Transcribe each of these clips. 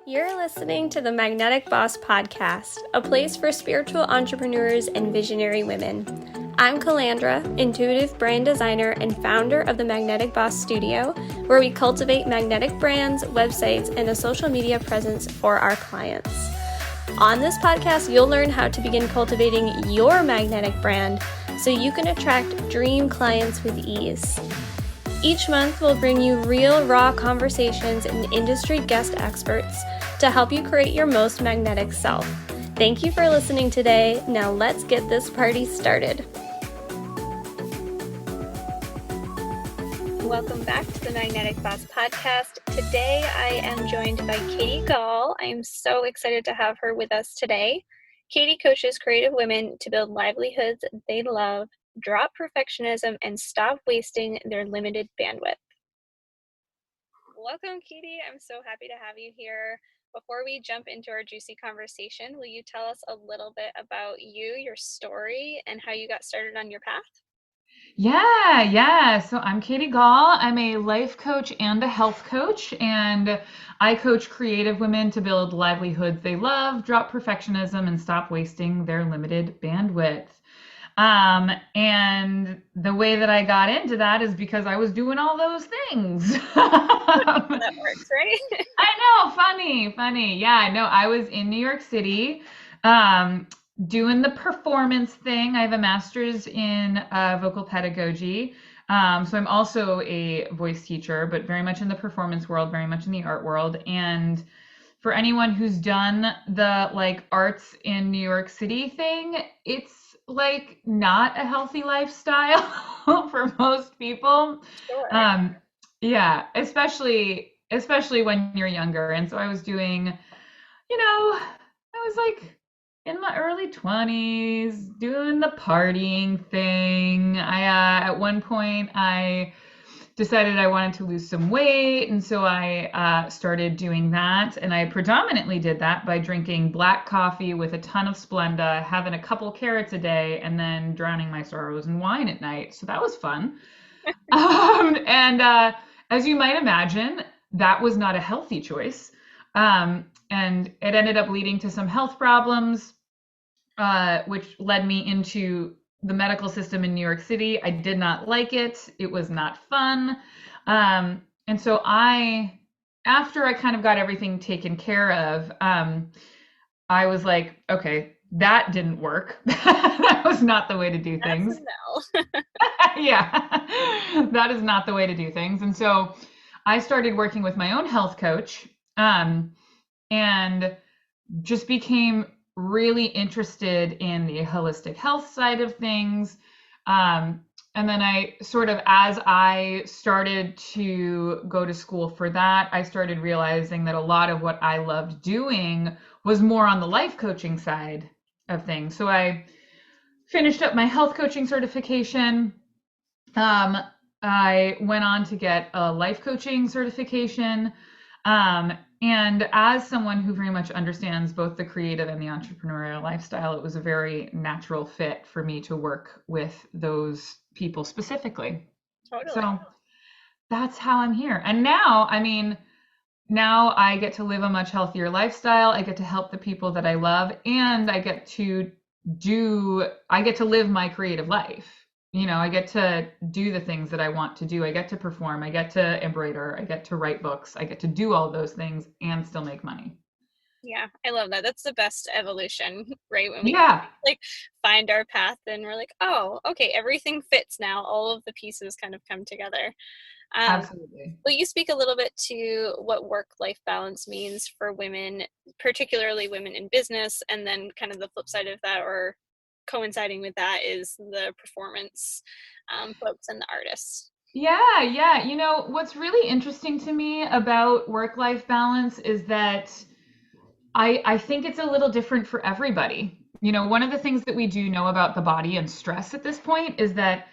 You're listening to the Magnetic Boss Podcast, a place for spiritual entrepreneurs and visionary women. I'm Calandra, intuitive brand designer and founder of the Magnetic Boss Studio, where we cultivate magnetic brands, websites, and a social media presence for our clients. On this podcast, you'll learn how to begin cultivating your magnetic brand so you can attract dream clients with ease. Each month, we'll bring you real, raw conversations and industry guest experts to help you create your most magnetic self. Thank you for listening today. Now let's get this party started. Welcome back to the Magnetic Boss Podcast. Today, I am joined by Katie Gall. I am so excited to have her with us today. Katie coaches creative women to build livelihoods they love, drop perfectionism, and stop wasting their limited bandwidth. Welcome, Katie. I'm so happy to have you here. Before we jump into our juicy conversation, will you tell us a little bit about you, your story, and how you got started on your path? Yeah. So I'm Katie Gall. I'm a life coach and a health coach, and I coach creative women to build livelihoods they love, drop perfectionism, and stop wasting their limited bandwidth. And the way that I got into that is because I was doing all those things. That works, right? I know, funny. Yeah, no, I was in New York City, doing the performance thing. I have a master's in vocal pedagogy. So I'm also a voice teacher, but very much in the performance world, very much in the art world. And for anyone who's done the arts in New York City thing, it's not a healthy lifestyle for most people. Sure. Yeah, especially when you're younger. And so I was doing, I was in my early 20s doing the partying thing. At one point I decided I wanted to lose some weight, and so I started doing that. And I predominantly did that by drinking black coffee with a ton of Splenda, having a couple carrots a day, and then drowning my sorrows in wine at night. So that was fun. And as you might imagine, that was not a healthy choice. And it ended up leading to some health problems, which led me into the medical system in New York City. I did not like it. It was not fun. And so after I kind of got everything taken care of, I was like, okay, that didn't work. That was not the way to do things. No. Yeah, that is not the way to do things. And so I started working with my own health coach, and just became really interested in the holistic health side of things. And then as I started to go to school for that, I started realizing that a lot of what I loved doing was more on the life coaching side of things. So I finished up my health coaching certification. I went on to get a life coaching certification. And as someone who very much understands both the creative and the entrepreneurial lifestyle, it was a very natural fit for me to work with those people specifically. Totally. So that's how I'm here. And now I get to live a much healthier lifestyle. I get to help the people that I love, and I get to live my creative life. I get to do the things that I want to do. I get to perform. I get to embroider. I get to write books. I get to do all those things and still make money. Yeah, I love that. That's the best evolution, right? When we find our path and we're like, oh, okay, everything fits now. All of the pieces kind of come together. Absolutely. Will you speak a little bit to what work-life balance means for women, particularly women in business, and then kind of the flip side of that, or coinciding with that, is the performance folks and the artists? Yeah. What's really interesting to me about work-life balance is that I think it's a little different for everybody. One of the things that we do know about the body and stress at this point is that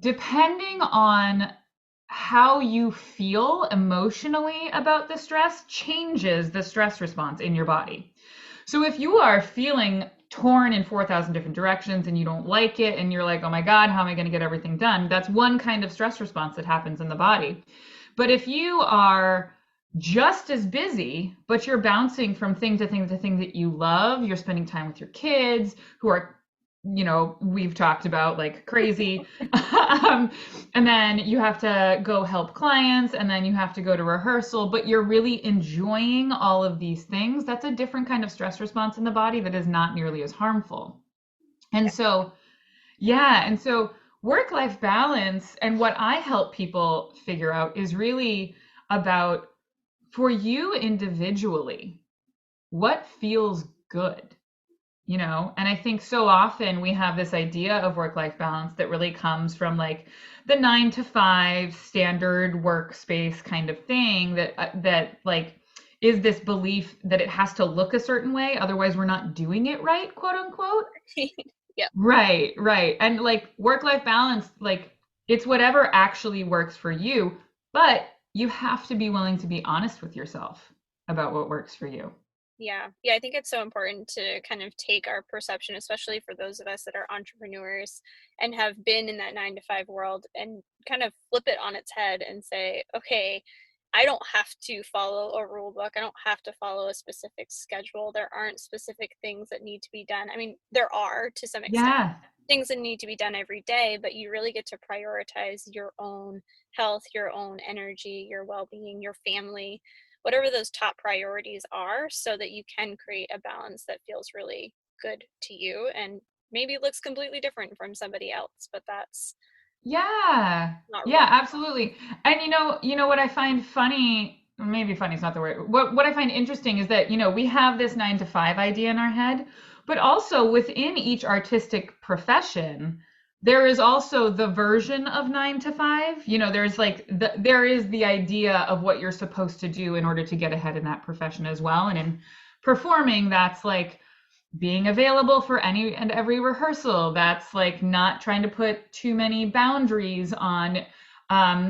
depending on how you feel emotionally about the stress changes the stress response in your body. So if you are feeling torn in 4,000 different directions and you don't like it and you're like, oh my God, how am I going to get everything done? That's one kind of stress response that happens in the body. But if you are just as busy, but you're bouncing from thing to thing to thing that you love. You're spending time with your kids who are, we've talked about like crazy. And then you have to go help clients, and then you have to go to rehearsal, but you're really enjoying all of these things. That's a different kind of stress response in the body that is not nearly as harmful. And so, yeah. And so work-life balance and what I help people figure out is really about, for you individually, what feels good, And I think so often we have this idea of work-life balance that really comes from like the 9 to 5 standard workspace kind of thing that like is this belief that it has to look a certain way, otherwise we're not doing it right, quote unquote. Yeah. Right. And like work-life balance, like it's whatever actually works for you, but you have to be willing to be honest with yourself about what works for you. Yeah. I think it's so important to kind of take our perception, especially for those of us that are entrepreneurs and have been in that 9 to 5 world, and kind of flip it on its head and say, okay, I don't have to follow a rule book. I don't have to follow a specific schedule. There aren't specific things that need to be done. I mean, there are to some extent Yeah. things that need to be done every day, but you really get to prioritize your own health, your own energy, your well-being, your family, whatever those top priorities are, so that you can create a balance that feels really good to you and maybe looks completely different from somebody else, but that's Yeah. not Yeah, wrong. absolutely. And what I find funny, maybe funny is not the word. What I find interesting is that, we have this 9 to 5 idea in our head, but also within each artistic profession, there is also the version of 9 to 5. There's like there is the idea of what you're supposed to do in order to get ahead in that profession as well. And in performing, that's like being available for any and every rehearsal. That's like not trying to put too many boundaries on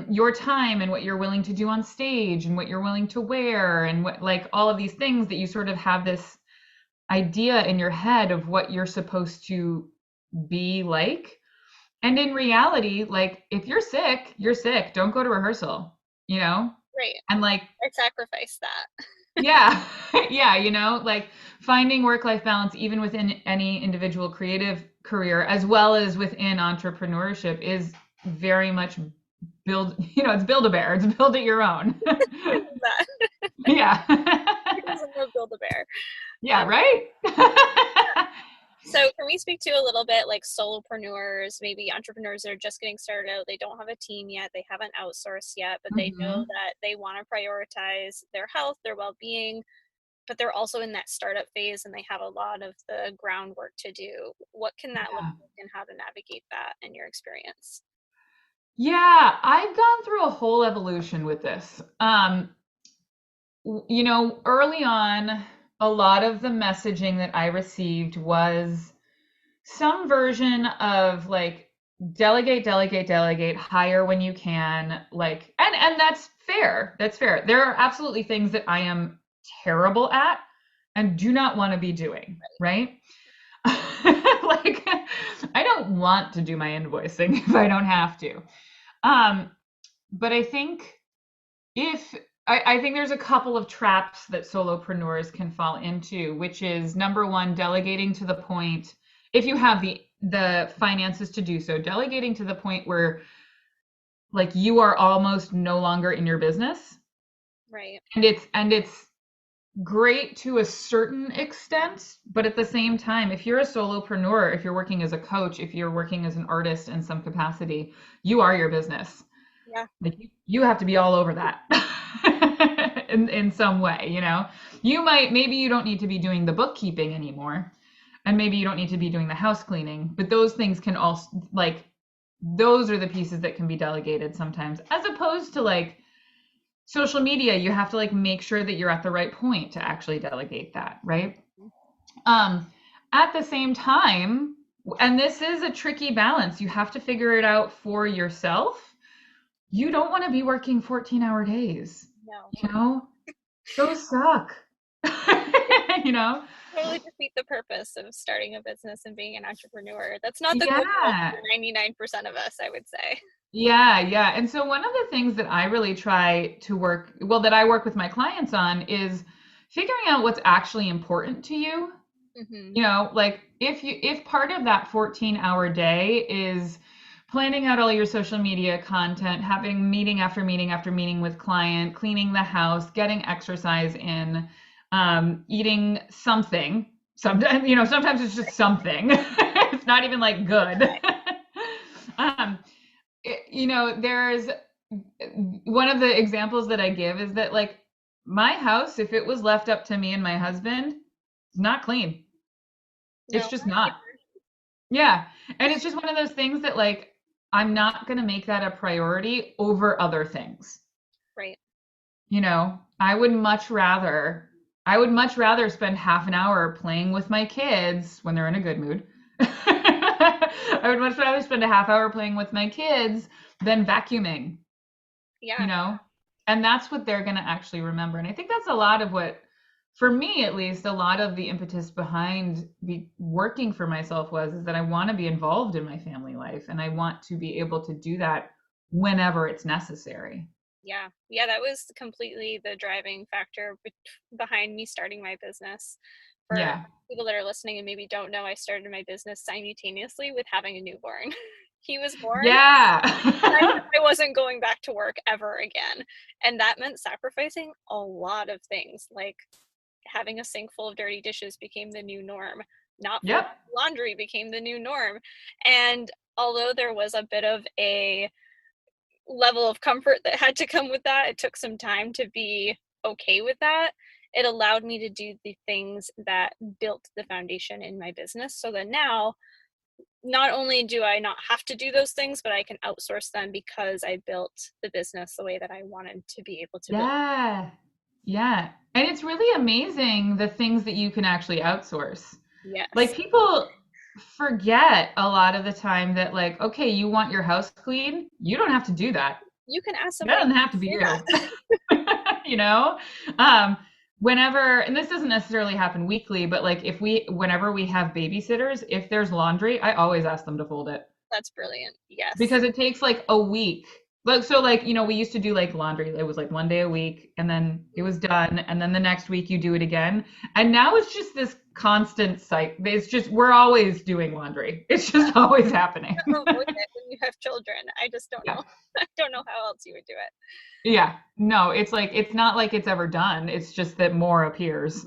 your time and what you're willing to do on stage and what you're willing to wear and what, like, all of these things that you sort of have this idea in your head of what you're supposed to be like. And in reality, like, if you're sick, you're sick. Don't go to rehearsal, you know? Right. And like, I sacrifice that. yeah, yeah, like finding work-life balance even within any individual creative career as well as within entrepreneurship is very much it's build a bear, it's build it your own. That. Yeah. Who doesn't love Build-A-Bear? Yeah, right? So can we speak to a little bit like solopreneurs, maybe entrepreneurs that are just getting started out, they don't have a team yet, they haven't outsourced yet, but they know Mhm. that they want to prioritize their health, their well-being, but they're also in that startup phase and they have a lot of the groundwork to do. What can that look Yeah. like and how to navigate that in your experience? Yeah, I've gone through a whole evolution with this. Early on, a lot of the messaging that I received was some version of like delegate, hire when you can, like, and that's fair. That's fair. There are absolutely things that I am terrible at and do not want to be doing, right? Like, I don't want to do my invoicing if I don't have to. But I think if I think there's a couple of traps that solopreneurs can fall into, which is number one, delegating to the point, if you have the finances to do so, delegating to the point where like you are almost no longer in your business. Right. And it's great to a certain extent, but at the same time, if you're a solopreneur, if you're working as a coach, if you're working as an artist in some capacity, you are your business. Yeah. Like you have to be all over that in some way, maybe you don't need to be doing the bookkeeping anymore, and maybe you don't need to be doing the house cleaning, but those things can also, like, those are the pieces that can be delegated sometimes, as opposed to like social media. You have to like make sure that you're at the right point to actually delegate that, right? um at the same time, and this is a tricky balance, you have to figure it out for yourself. You don't want to be working 14-hour days. No. Those suck. you know? Totally defeat the purpose of starting a business and being an entrepreneur. That's not the goal Yeah. for 99% of us, I would say. Yeah, yeah. And so one of the things that I really try to that I work with my clients on is figuring out what's actually important to you. Hmm. You know, like if part of that 14-hour day is planning out all your social media content, having meeting after meeting after meeting with client, cleaning the house, getting exercise in, eating something. Sometimes, sometimes it's just something. It's not even like good. um, there's one of the examples that I give is that like my house, if it was left up to me and my husband, it's not clean. It's No, just not. Yeah. And it's just one of those things that like I'm not going to make that a priority over other things. right. You know, I would much rather spend half an hour playing with my kids when they're in a good mood. I would much rather spend a half hour playing with my kids than vacuuming, you Yeah. know? And that's what they're going to actually remember. And I think that's a lot of what, for me at least, a lot of the impetus behind working for myself is that I want to be involved in my family life and I want to be able to do that whenever it's necessary. Yeah. Yeah, that was completely the driving factor behind me starting my business. For Yeah. people that are listening and maybe don't know, I started my business simultaneously with having a newborn. He was born, Yeah. and I knew I wasn't going back to work ever again. And that meant sacrificing a lot of things, like having a sink full of dirty dishes became the new norm. Not folding Yep. laundry became the new norm. And although there was a bit of a level of comfort that had to come with that, it took some time to be okay with that. It allowed me to do the things that built the foundation in my business so that now not only do I not have to do those things, but I can outsource them because I built the business the way that I wanted to be able to build. Yeah. Yeah. And it's really amazing the things that you can actually outsource. Like Yes. people forget a lot of the time that like, okay, you want your house clean? You don't have to do that. You can ask That somebody doesn't have to to be do you. that. You know? Um, whenever, and this doesn't necessarily happen weekly, but like whenever we have babysitters, if there's laundry, I always ask them to fold it That's brilliant. Yes. because it takes like a week. Like so like, we used to do like laundry. It was like one day a week and then it was done and then the next week you do it again. And now it's just this constant cycle. It's just we're always doing laundry. It's just always happening. Avoid it when you have children. I just don't Yeah. know. I don't know how else you would do it. Yeah. No, it's like it's not like it's ever done. It's just that more appears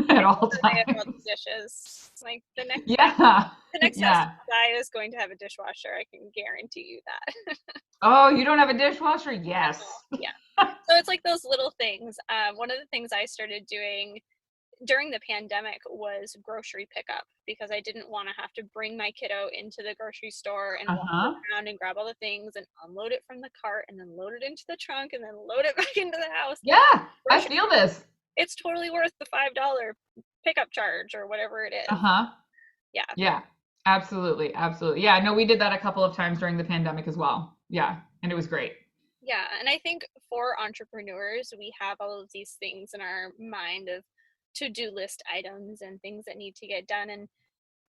at I all told her they have all the times. dishes. Like Yeah. the next house Yeah. guy is going to have a dishwasher. I can guarantee you that. Oh, you don't have a dishwasher? Yes. Oh, yeah. So it's like those little things. One of the things I started doing during the pandemic was grocery pickup because I didn't want to have to bring my kiddo into the grocery store and walk Uh-huh. around and grab all the things and unload it from the cart and then load it into the trunk and then load it back into the house. Yeah, I Grocery, feel this. it's totally worth the $5 pickup charge or whatever it is. Uh-huh. Yeah. Yeah. Absolutely. Absolutely. Yeah, no, we did that a couple of times during the pandemic as well. Yeah, and it was great. Yeah. And I think for entrepreneurs, we have all of these things in our mind of to-do list items and things that need to get done. And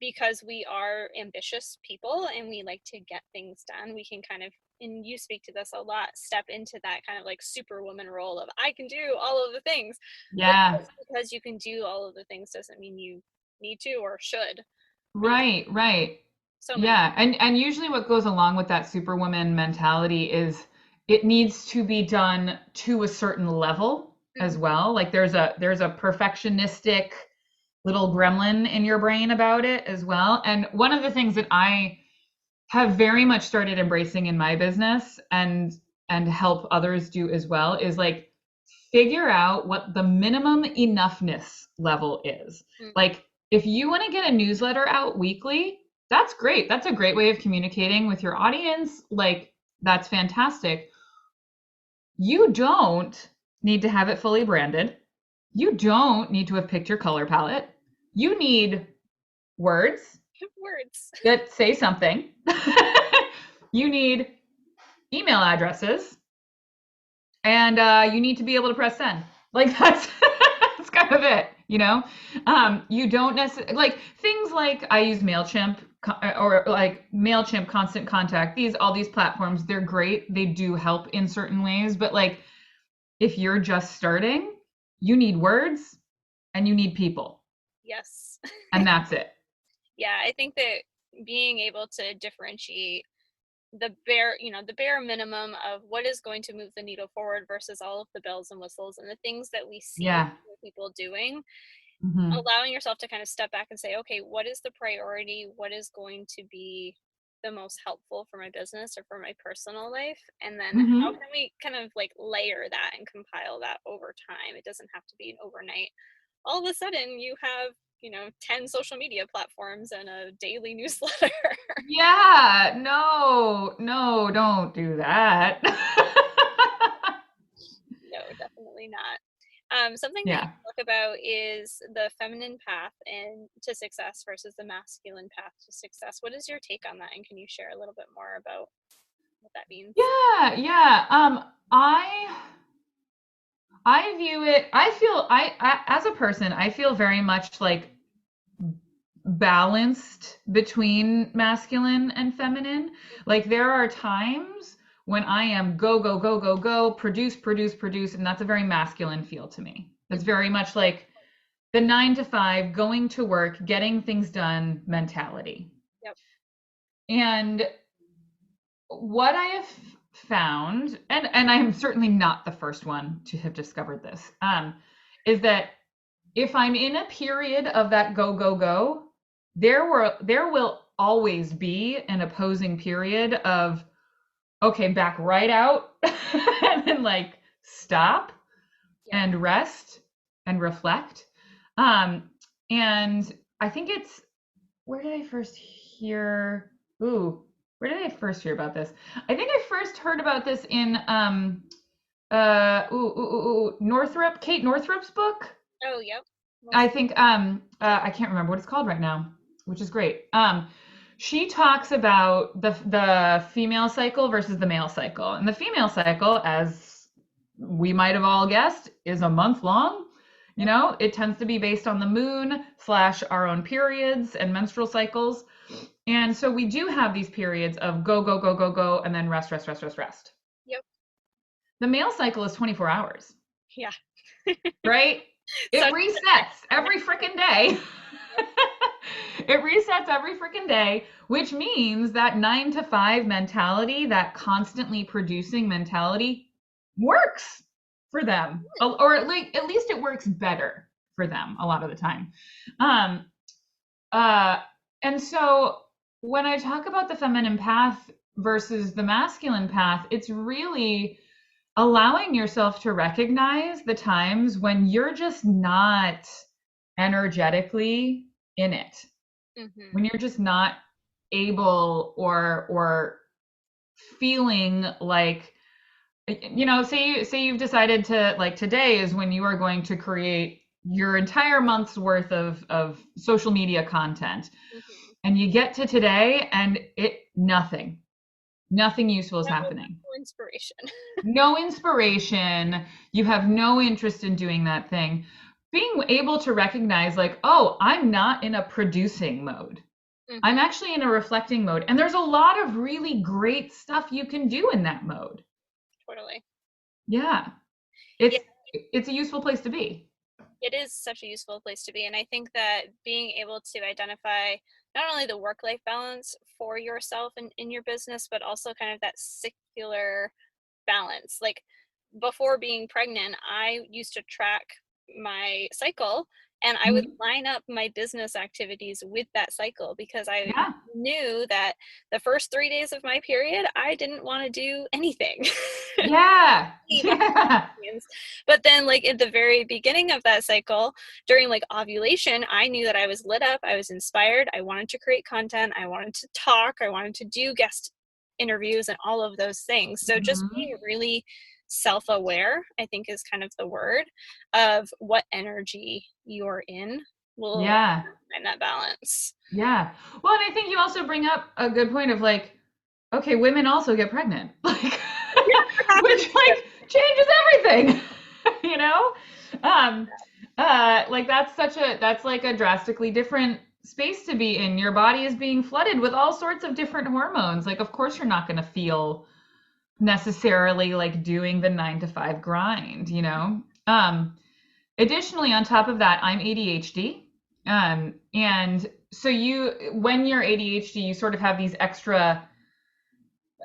because we are ambitious people and we like to get things done, we can kind of, and you speak to this a lot, step into that kind of like superwoman role of I can do all of the things. But Yeah. just because you can do all of the things doesn't mean you need to or should. And Right, right. so many. Yeah, and usually what goes along with that superwoman mentality is it needs to be done to a certain level as Mhm. well. Like there's a perfectionistic little gremlin in your brain about it as well. And one of the things that I have very much started embracing in my business and help others do as well is like figure out what the minimum enoughness level is. Mhm. Like if you want to get a newsletter out weekly, that's great. That's a great way of communicating with your audience. Like that's fantastic. You don't need to have it fully branded. You don't need to have picked your color palette. You need words Words. that say something. You need email addresses, and you need to be able to press send. Like that's that's kind of it. you know? You don't necessarily, like things like I use MailChimp or like MailChimp, Constant Contact, all these platforms, they're great. They do help in certain ways, but like if you're just starting, you need words and you need people, Yes. and that's it. Yeah, I think that being able to differentiate the bare minimum of what is going to move the needle forward versus all of the bells and whistles and the things that we see Yeah. people doing, Hmm. allowing yourself to kind of step back and say, okay, what is the priority? What is going to be the most helpful for my business or for my personal life? And then how Hmm. can we kind of like layer that and compile that over time? It doesn't have to be an overnight. All of a sudden you have 10 social media platforms and a daily newsletter. Yeah, no, no, don't do that. No, definitely not. Something that you Yeah. talk about is the feminine path and to success versus the masculine path to success. What is your take on that? And can you share a little bit more about what that means? Yeah, yeah. I view it, I as a person, I feel very much like balanced between masculine and feminine. Like there are times when I am go, go, go, go, go, produce, produce, produce, and that's a very masculine feel to me. That's very much like the 9 to 5, going to work, getting things done mentality. Yep. And what I have found, and I am certainly not the first one to have discovered this, is that if I'm in a period of that go, go, go, there will always be an opposing period of, okay, back right out and then like stop Yep. and rest and reflect. Um, and I think it's, where did I first hear? Ooh, where did I first hear about this? I think I first heard about this in Northrop, Kate Northrop's book. Oh, yep. I think I can't remember what it's called right now, which is great. She talks about the female cycle versus the male cycle. And the female cycle, as we might have all guessed, is a month long. You Yep. know, it tends to be based on the moon / our own periods and menstrual cycles. And so we do have these periods of go, go, go, go, go, and then rest, rest, rest, rest, rest. Yep. The male cycle is 24 hours, Yeah. right? It Such resets every freaking day. It resets every freaking day, which means that 9 to 5 mentality, that constantly producing mentality, works for them, or at least it works better for them a lot of the time. Um, uh, and so when I talk about the feminine path versus the masculine path, it's really allowing yourself to recognize the times when you're just not energetically in it, mm-hmm. when you're just not able or feeling like, say you've decided to, like, today is when you are going to create your entire month's worth of social media content, Mm-hmm. and you get to today and nothing useful is happening. No inspiration. No inspiration, you have no interest in doing that thing. Being able to recognize, like, oh, I'm not in a producing mode. I'm Mm-hmm. actually in a reflecting mode. And there's a lot of really great stuff you can do in that mode. Totally. Yeah. Yeah. It's a useful place to be. It is such a useful place to be. And I think that being able to identify not only the work-life balance for yourself and in your business, but also kind of that secular balance. Like before being pregnant, I used to track my cycle and I would Mhm. line up my business activities with that cycle because I Yeah. knew that the first 3 days of my period, I didn't want to do anything. Yeah. Yeah. But then like at the very beginning of that cycle, during like ovulation, I knew that I was lit up, I was inspired, I wanted to create content, I wanted to talk, I wanted to do guest interviews and all of those things. So just Mhm. being really self-aware, I think, is kind of the word of what energy you're in will allow Yeah. you to find that balance. Yeah. Well, and I think you also bring up a good point of, like, okay, women also get pregnant. Like, Yeah, it happens which like changes everything. you know? Um, like that's like a drastically different space to be in. Your body is being flooded with all sorts of different hormones. Like, of course, you're not going to feel necessarily like doing the 9 to 5 grind, you know? Additionally, on top of that, I'm ADHD. And so when you're ADHD, you sort of have these extra,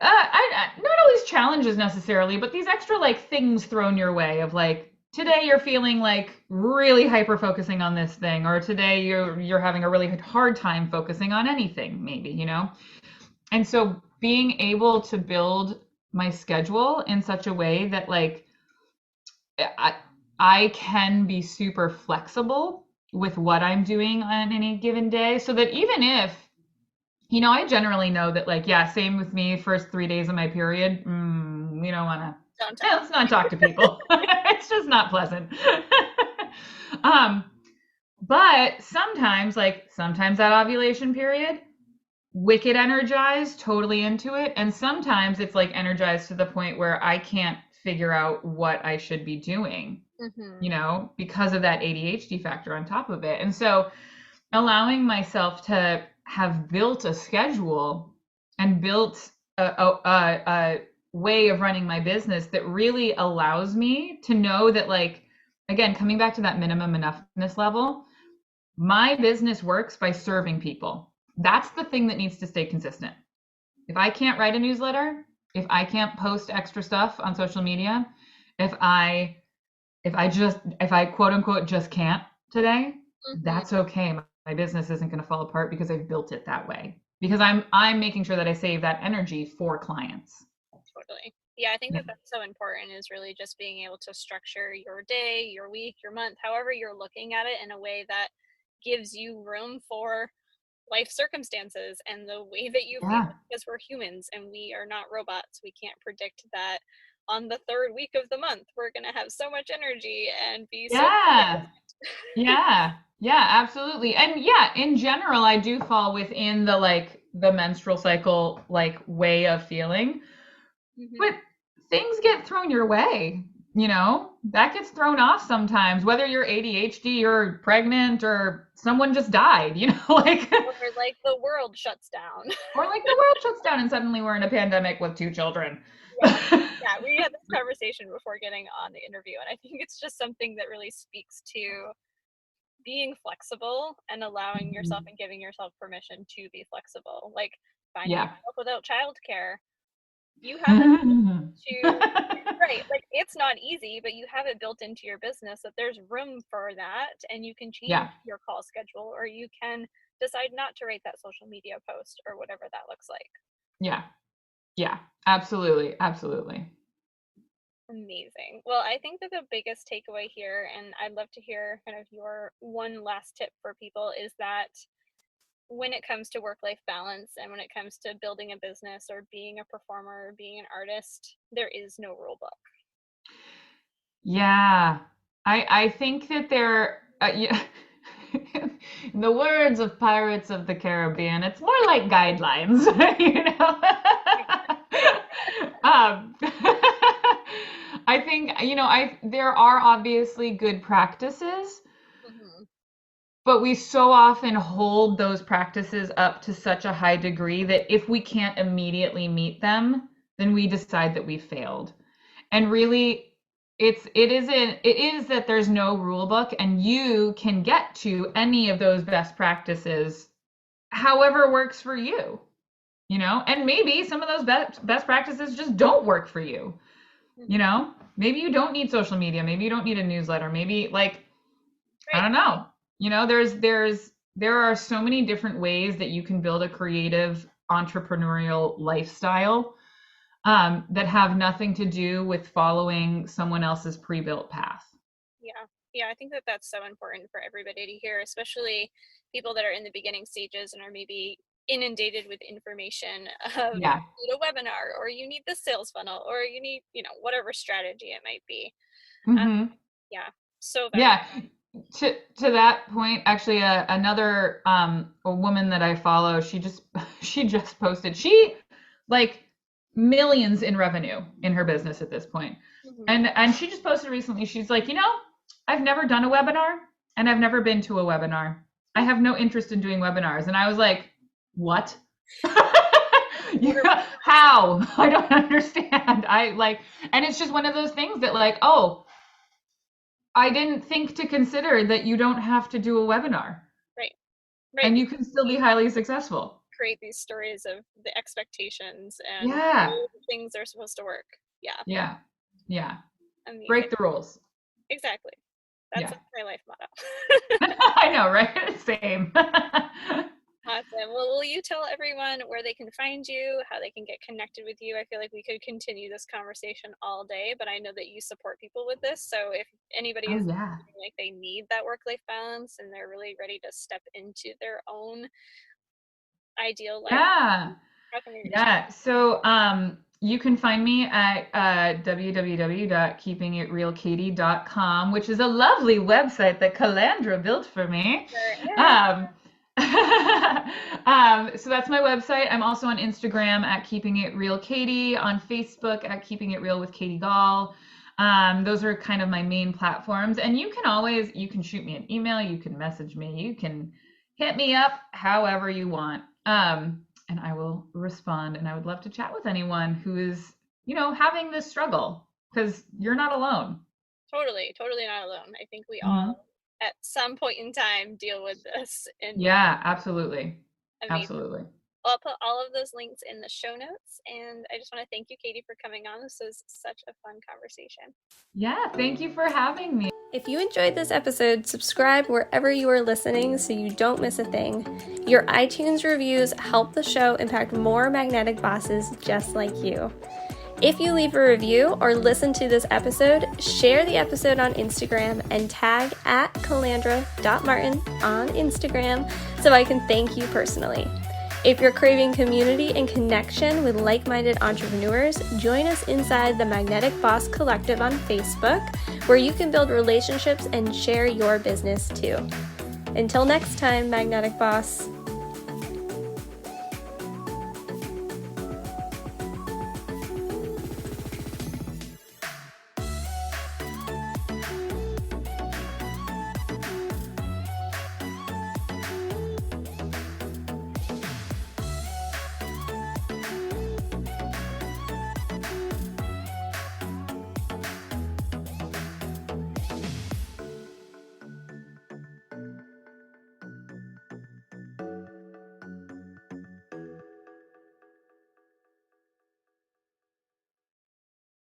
not always challenges necessarily, but these extra like things thrown your way of like, today you're feeling like really hyper focusing on this thing, or today you're having a really hard time focusing on anything, maybe, you know? And so being able to build my schedule in such a way that like I, I can be super flexible with what I'm doing on any given day, so that even if, you know, I generally know that like, yeah, same with me, first 3 days of my period, we don't want to, Don't yeah, let's not talk to people. It's just not pleasant. um, but sometimes that ovulation period, wicked energized, totally into it. And sometimes it's like energized to the point where I can't figure out what I should be doing, you know, because of that ADHD factor on top of it. And so allowing myself to have built a schedule and built a way of running my business that really allows me to know that, like, again, coming back to that minimum enoughness level, my business works by serving people. That's the thing that needs to stay consistent. If I can't write a newsletter, if I can't post extra stuff on social media, if I quote unquote just can't today, that's okay. My business isn't going to fall apart because I've built it that way. Because I'm making sure that I save that energy for clients. Totally. Yeah, I think that that's so important, is really just being able to structure your day, your week, your month, however you're looking at it, in a way that gives you room for life circumstances and the way that you feel, Yeah. because we're humans and we are not robots. We can't predict that on the third week of the month we're going to have so much energy and be so Yeah. focused. Yeah. Yeah, absolutely. And yeah, in general, I do fall within the like the menstrual cycle like way of feeling. But things get thrown your way, you know? That gets thrown off sometimes, whether you're ADHD or pregnant or someone just died, you know, like Or like the world shuts down. or like the world shuts down and suddenly we're in a pandemic with 2 children. Yeah. Yeah, we had this conversation before getting on the interview, and I think it's just something that really speaks to being flexible and allowing yourself and giving yourself permission to be flexible. Like finding Yeah. yourself without childcare, you have it to, right, like it's not easy, but you have it built into your business that there's room for that, and you can change Yeah. your call schedule, or you can decide not to write that social media post or whatever that looks like. Yeah. Yeah. Absolutely. Absolutely. Amazing. Well, I think that the biggest takeaway here, and I'd love to hear kind of your one last tip for people, is that when it comes to work-life balance and when it comes to building a business or being a performer or being an artist, there is no rule book. Yeah. I think that there yeah. In the words of Pirates of the Caribbean, it's more like guidelines, you know? um, I think, you know, there are obviously good practices, but we so often hold those practices up to such a high degree that if we can't immediately meet them, then we decide that we failed. And really, it is that there's no rule book, and you can get to any of those best practices however works for you, you know? And maybe some of those best practices just don't work for you, you know? Maybe you don't need social media, maybe you don't need a newsletter, maybe like I don't know. You know, there are so many different ways that you can build a creative entrepreneurial lifestyle that have nothing to do with following someone else's pre-built path. Yeah. Yeah, I think that that's so important for everybody to hear, especially people that are in the beginning stages and are maybe inundated with information of you Yeah. need a webinar, or you need the sales funnel, or you need, whatever strategy it might be. Hmm. Yeah, so Yeah. valuable. To that point, actually, another a woman that I follow, she just she just posted. She like millions in revenue in her business at this point. And she just posted recently, she's like, I've never done a webinar and I've never been to a webinar. I have no interest in doing webinars. And I was like, what? How? I don't understand. And it's just one of those things that like, oh, I didn't think to consider that you don't have to do a webinar. Right. And you can still be highly successful. Create these stories of the expectations and things are supposed to work. Yeah. Amazing. Break the rules. Exactly. That's my life motto. I know, right? Same. Awesome. Well, will you tell everyone where they can find you, how they can get connected with you? I feel like we could continue this conversation all day, but I know that you support people with this. So if anybody is feeling like they need that work-life balance and they're really ready to step into their own ideal life. So you can find me at www.keepingitrealkatie.com, which is a lovely website that Calandra built for me. So that's my website. I'm also on Instagram at Keeping It Real Katie, on Facebook at Keeping It Real with Katie Gall. Those are kind of my main platforms. And you can shoot me an email, you can message me, you can hit me up however you want. And I will respond. And I would love to chat with anyone who is, having this struggle, because you're not alone. Totally not alone. I think we all at some point in time deal with this. And absolutely. Amazing. Absolutely. I'll put all of those links in the show notes. And I just want to thank you, Katie, for coming on. This was such a fun conversation. Yeah, thank you for having me. If you enjoyed this episode, subscribe wherever you are listening so you don't miss a thing. Your iTunes reviews help the show impact more magnetic bosses just like you. If you leave a review or listen to this episode, share the episode on Instagram and tag at calandra.martin on Instagram so I can thank you personally. If you're craving community and connection with like-minded entrepreneurs, join us inside the Magnetic Boss Collective on Facebook, where you can build relationships and share your business too. Until next time, Magnetic Boss.